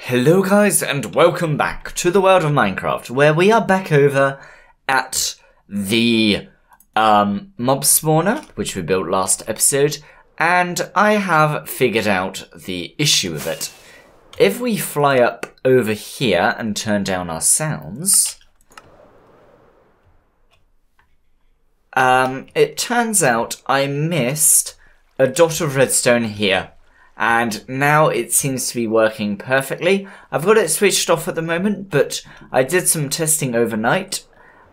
Hello guys and welcome back to the world of Minecraft, where we are back over at the mob spawner, which we built last episode, and I have figured out the issue of it. If we fly up over here and turn down our sounds, it turns out I missed a dot of redstone here. And now it seems to be working perfectly. I've got it switched off at the moment, but I did some testing overnight.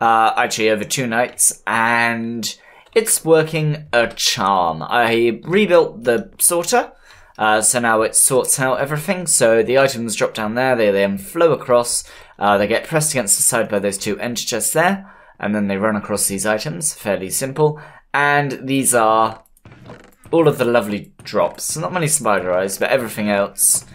Actually over 2 nights, and it's working a charm. I rebuilt the sorter, so now it sorts out everything. So the items drop down there, they then flow across, they get pressed against the side by those 2 enter chests there, and then they run across these items, fairly simple. And these are all of the lovely drops. Not many spider eyes, but everything else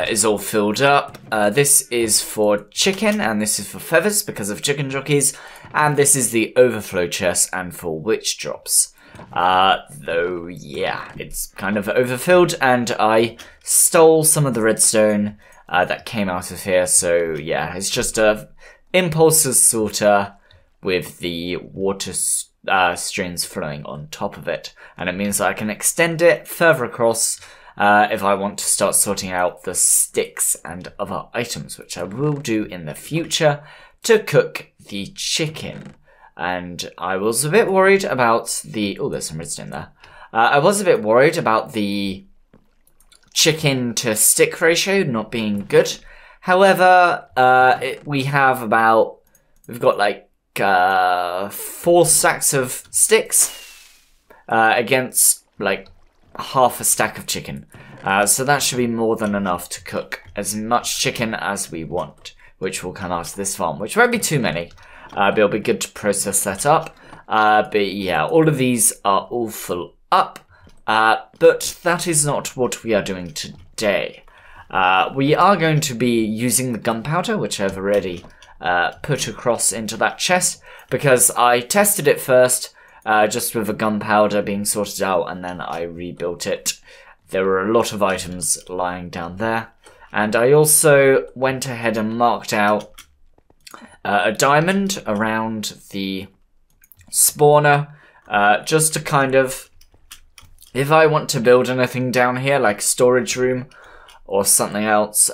is all filled up. This is for chicken, and this is for feathers because of chicken jockeys. And this is the overflow chest and for witch drops. Though, yeah, it's kind of overfilled, and I stole some of the redstone that came out of here. So, yeah, it's just a impulses sorter with the water strings flowing on top of it, and it means that I can extend it further across if I want to start sorting out the sticks and other items, which I will do in the future to cook the chicken. And I was a bit worried about the... oh, there's some redstone there. I was a bit worried about the chicken to stick ratio not being good. However, we have about... we've got like 4 stacks of sticks against like half a stack of chicken. So that should be more than enough to cook as much chicken as we want, which will come out of this farm, which won't be too many, but it'll be good to process that up. But yeah, all of these are all full up, but that is not what we are doing today. We are going to be using the gunpowder, which I've already put across into that chest, because I tested it first just with the gunpowder being sorted out, and then I rebuilt it. There were a lot of items lying down there, and I also went ahead and marked out a diamond around the spawner, just to kind of, if I want to build anything down here like storage room or something else,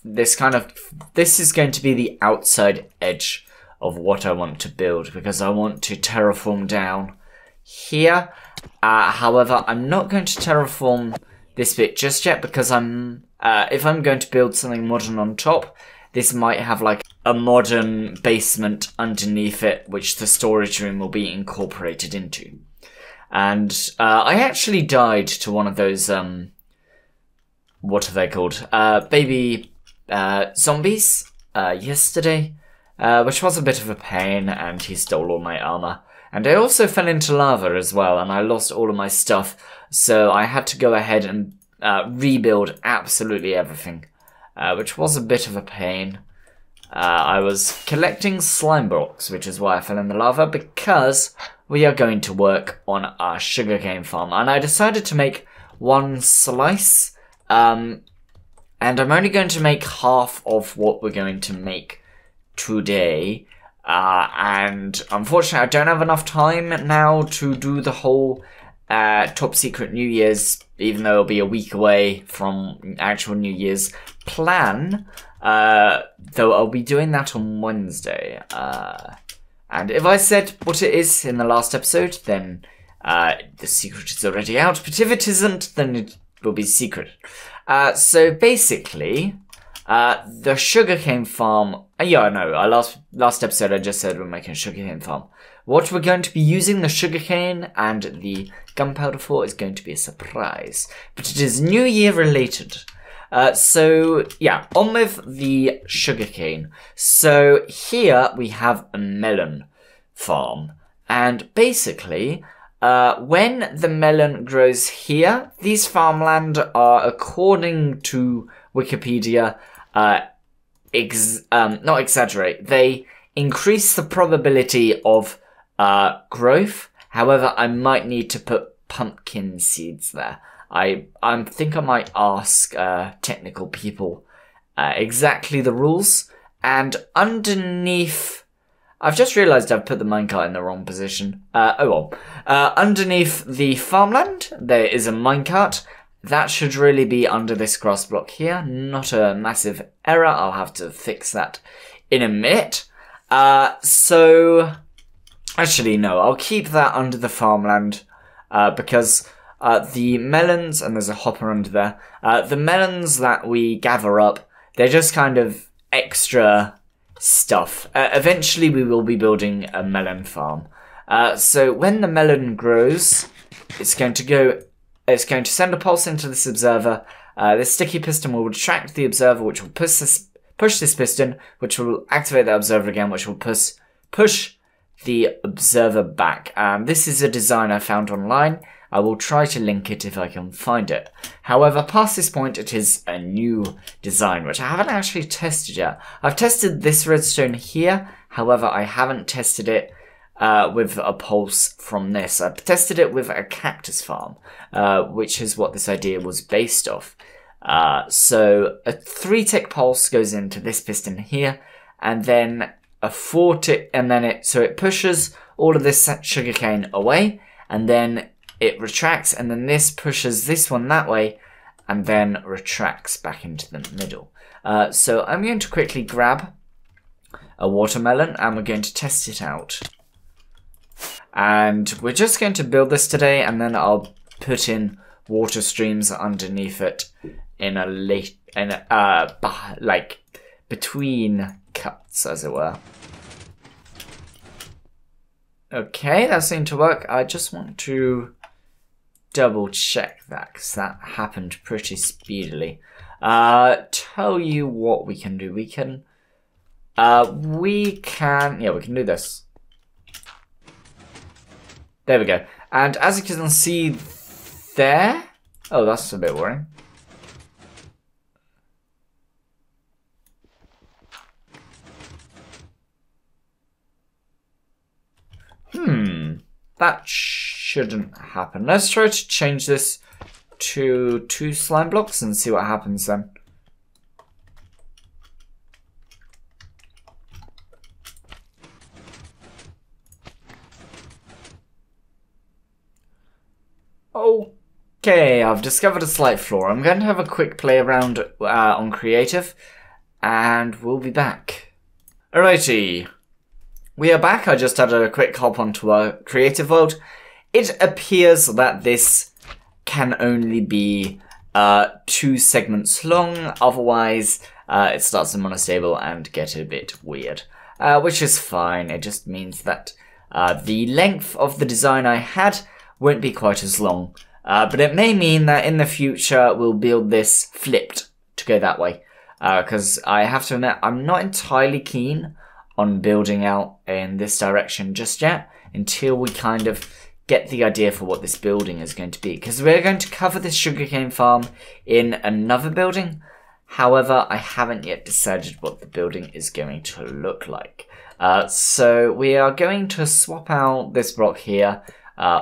this is going to be the outside edge of what I want to build, because I want to terraform down here. However, I'm not going to terraform this bit just yet, because if I'm going to build something modern on top, this might have like a modern basement underneath it, which the storage room will be incorporated into. And I actually died to one of those, what are they called? Baby zombies yesterday, which was a bit of a pain, and he stole all my armor. And I also fell into lava as well, and I lost all of my stuff, so I had to go ahead and rebuild absolutely everything, which was a bit of a pain. I was collecting slime blocks, which is why I fell in the lava, because we are going to work on our sugarcane farm, and I decided to make 1 slice, and I'm only going to make half of what we're going to make today. And unfortunately, I don't have enough time now to do the whole top secret New Year's, even though it'll be a week away from actual New Year's plan. Though I'll be doing that on Wednesday. And if I said what it is in the last episode, then the secret is already out. But if it isn't, then it will be secret. So basically, the sugarcane farm. Yeah, no. Last episode I just said we're making a sugarcane farm. What we're going to be using the sugarcane and the gunpowder for is going to be a surprise, but it is New Year related. So yeah, on with the sugarcane. So here we have a melon farm, and basically, when the melon grows here, these farmland are, according to Wikipedia, not exaggerate, they increase the probability of growth. However, I might need to put pumpkin seeds there. I think I might ask technical people exactly the rules. And underneath, I've just realised I've put the minecart in the wrong position. Oh well. Underneath the farmland, there is a minecart. That should really be under this grass block here. Not a massive error. I'll have to fix that in a minute. So, actually no, I'll keep that under the farmland because the melons, and there's a hopper under there, the melons that we gather up, they're just kind of extra stuff. Eventually we will be building a melon farm. So when the melon grows, it's going to send a pulse into this observer. This sticky piston will retract the observer, which will push this piston, which will activate the observer again, which will push the observer back. This is a design I found online. I will try to link it if I can find it. However, past this point, it is a new design, which I haven't actually tested yet. I've tested this redstone here. However, I haven't tested it with a pulse from this. I've tested it with a cactus farm, which is what this idea was based off. So a 3-tick pulse goes into this piston here, and then a 4-tick, and then so it pushes all of this sugarcane away, and then it retracts, and then this pushes this one that way, and then retracts back into the middle. So I'm going to quickly grab a watermelon, and we're going to test it out. And we're just going to build this today, and then I'll put in water streams underneath it in like between cuts, as it were. Okay, that seemed to work. I just want to double check that, because that happened pretty speedily. Tell you what we can do. We can do this. There we go. And as you can see there, oh, that's a bit worrying. That shouldn't happen. Let's try to change this to 2 slime blocks and see what happens then. Okay, I've discovered a slight flaw. I'm going to have a quick play around on creative, and we'll be back. Alrighty. We are back. I just had a quick hop onto our creative world. It appears that this can only be 2 segments long, otherwise it starts to monostable and get a bit weird. Which is fine, it just means that the length of the design I had won't be quite as long. But it may mean that in the future we'll build this flipped to go that way. Because I have to admit, I'm not entirely keen on building out in this direction just yet, until we kind of get the idea for what this building is going to be. Because we're going to cover this sugarcane farm in another building. However, I haven't yet decided what the building is going to look like. So we are going to swap out this block here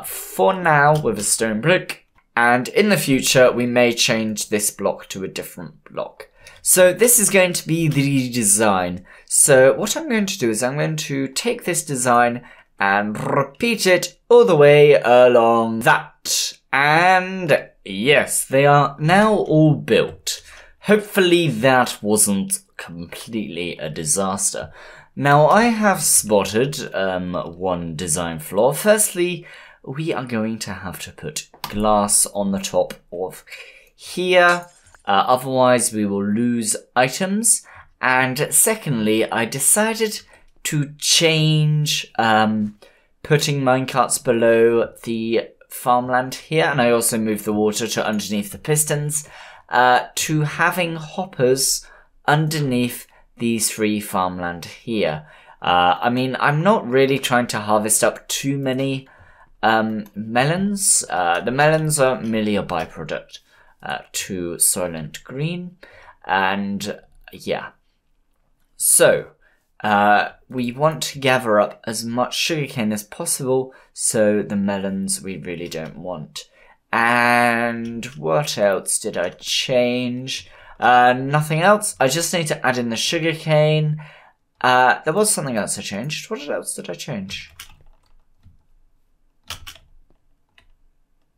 for now with a stone brick. And in the future, we may change this block to a different block. So this is going to be the design. So what I'm going to do is I'm going to take this design and repeat it all the way along that. And yes, they are now all built. Hopefully that wasn't completely a disaster. Now I have spotted one design flaw. Firstly, we are going to have to put glass on the top of here. Otherwise we will lose items. And secondly, I decided to change putting minecarts below the farmland here, and I also moved the water to underneath the pistons, to having hoppers underneath these 3 farmland here. I mean, I'm not really trying to harvest up too many melons. The melons are merely a byproduct to Soylent Green, and yeah. So, we want to gather up as much sugarcane as possible, so the melons we really don't want. And what else did I change? Nothing else. I just need to add in the sugarcane. There was something else I changed. What else did I change?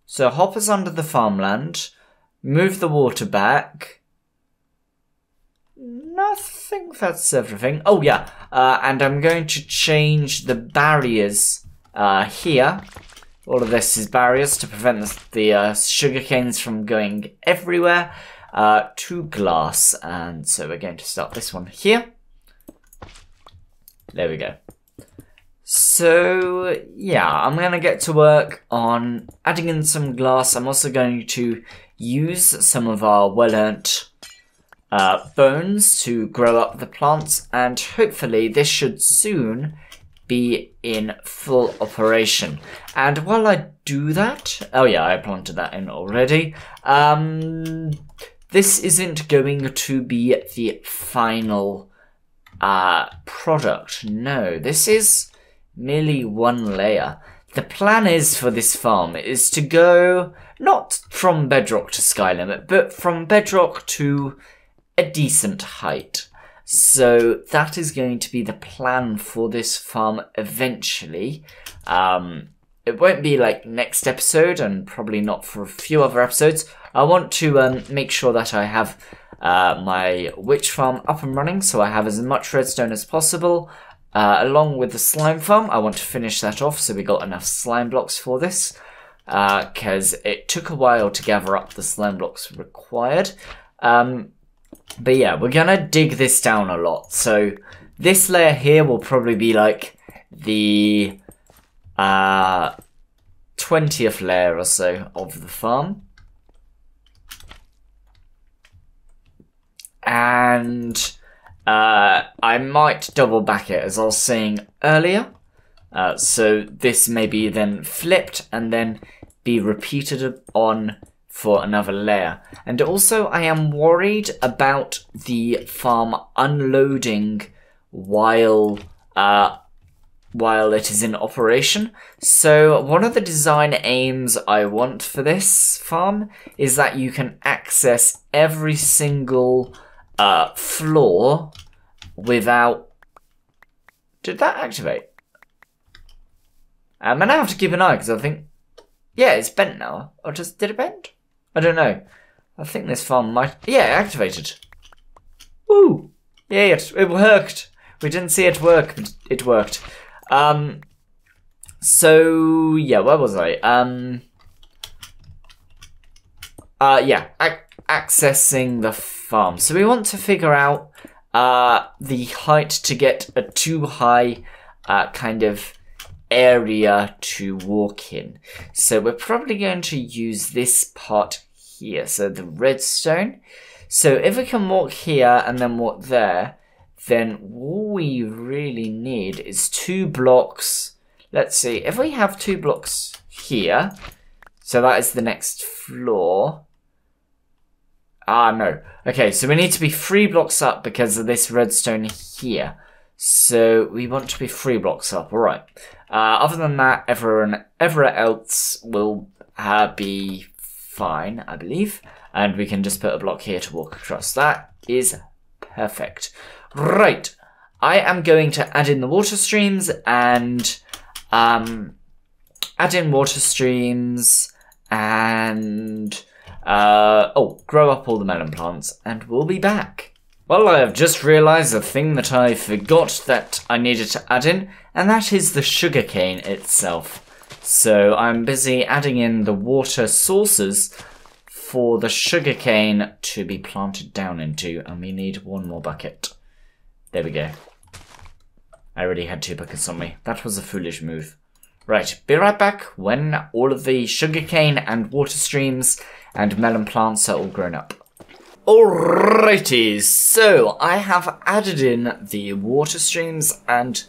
So hoppers under the farmland. Move the water back. I think that's everything. Oh yeah, and I'm going to change the barriers here. All of this is barriers to prevent the sugar canes from going everywhere to glass. And so we're going to start this one here. There we go. So yeah, I'm going to get to work on adding in some glass. I'm also going to use some of our well-earned bones to grow up the plants, and hopefully this should soon be in full operation. And while I do that, oh yeah, I planted that in already. This isn't going to be the final product. No, this is merely one layer. The plan is for this farm is to go not from bedrock to sky limit, but from bedrock to a decent height. So that is going to be the plan for this farm eventually. It won't be like next episode, and probably not for a few other episodes. I want to make sure that I have my witch farm up and running, so I have as much redstone as possible. Along with the slime farm, I want to finish that off so we got enough slime blocks for this. Because it took a while to gather up the slime blocks required. But yeah, we're gonna dig this down a lot. So this layer here will probably be like the 20th layer or so of the farm. And I might double back it, as I was saying earlier. So this may be then flipped and then be repeated on for another layer. And also I am worried about the farm unloading while it is in operation. So one of the design aims I want for this farm is that you can access every single floor without... Did that activate? I'm gonna have to keep an eye because I think... Yeah, it's bent now. Or just did it bend? I don't know. I think this farm might... Yeah, it activated. Woo! Yeah, it worked. We didn't see it work, but it worked. So, yeah, where was I? Yeah, accessing the farm. So we want to figure out the height to get a too high kind of area to walk in. So we're probably going to use this part here, so the redstone. So if we can walk here and then walk there, then all we really need is 2 blocks. Let's see, if we have 2 blocks here, so that is the next floor. No. Okay, so we need to be 3 blocks up because of this redstone here. So we want to be 3 blocks up, alright. Other than that, everyone else will be fine, I believe. And we can just put a block here to walk across. That is perfect. Right, I am going to add in the water streams and add in water streams and grow up all the melon plants, and we'll be back. Well, I have just realised a thing that I forgot that I needed to add in, and that is the sugarcane itself. So I'm busy adding in the water sources for the sugarcane to be planted down into, and we need 1 more bucket. There we go. I already had 2 buckets on me. That was a foolish move. Right, be right back when all of the sugarcane and water streams and melon plants are all grown up. Alrighty, so I have added in the water streams and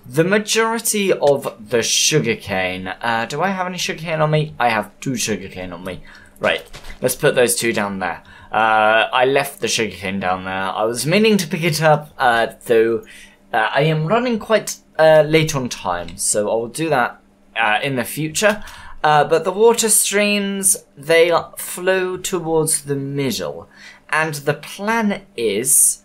the majority of the sugarcane. Do I have any sugarcane on me? I have 2 sugarcane on me. Right, let's put those 2 down there. I left the sugarcane down there. I was meaning to pick it up, though I am running quite late on time, so I will do that in the future. But the water streams, they flow towards the middle. And the plan is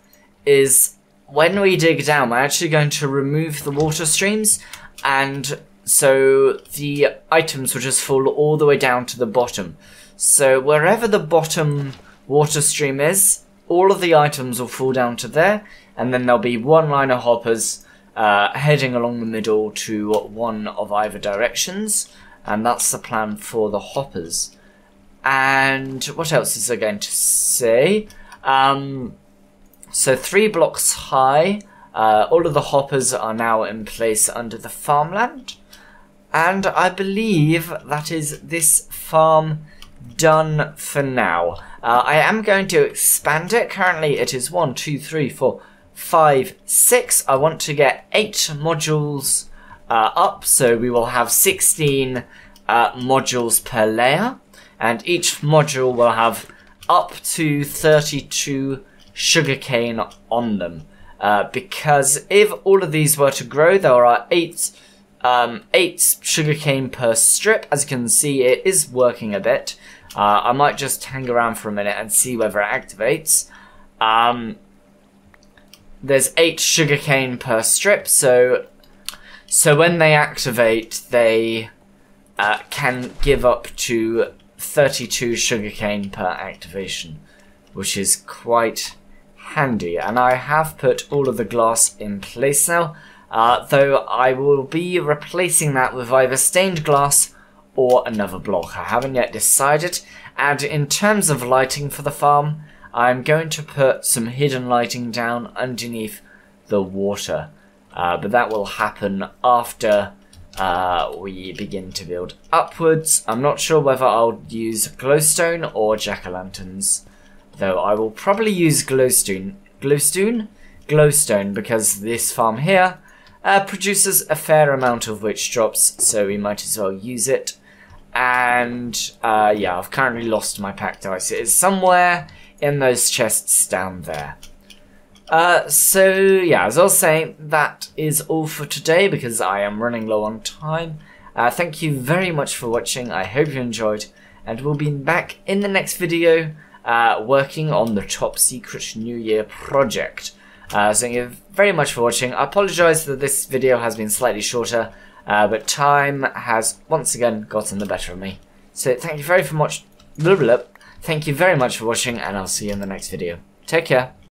when we dig down, we're actually going to remove the water streams, and so the items will just fall all the way down to the bottom. So wherever the bottom water stream is, all of the items will fall down to there, and then there'll be one line of hoppers heading along the middle to one of either directions, and that's the plan for the hoppers. And what else is I going to say? So 3 blocks high, all of the hoppers are now in place under the farmland. And I believe that is this farm done for now. I am going to expand it. Currently it is 1, 2, 3, 4, 5, 6. I want to get 8 modules up, so we will have 16 modules per layer. And each module will have up to 32 sugarcane on them. Because if all of these were to grow, there are 8 sugarcane per strip. As you can see, it is working a bit. I might just hang around for a minute and see whether it activates. There's 8 sugarcane per strip, so when they activate, they can give up to 32 sugarcane per activation, which is quite handy. And I have put all of the glass in place now, though I will be replacing that with either stained glass or another block. I haven't yet decided. And in terms of lighting for the farm, I'm going to put some hidden lighting down underneath the water, but that will happen after we begin to build upwards. I'm not sure whether I'll use glowstone or jack-o'-lanterns, though I will probably use glowstone because this farm here produces a fair amount of witch drops, so we might as well use it. And yeah, I've currently lost my packed ice. It is somewhere in those chests down there. So yeah, as I was saying, that is all for today because I am running low on time. Thank you very much for watching. I hope you enjoyed, and we'll be back in the next video working on the top secret New Year project. So thank you very much for watching. I apologise that this video has been slightly shorter, but time has once again gotten the better of me. So thank you very much. Thank you very much for watching, and I'll see you in the next video. Take care.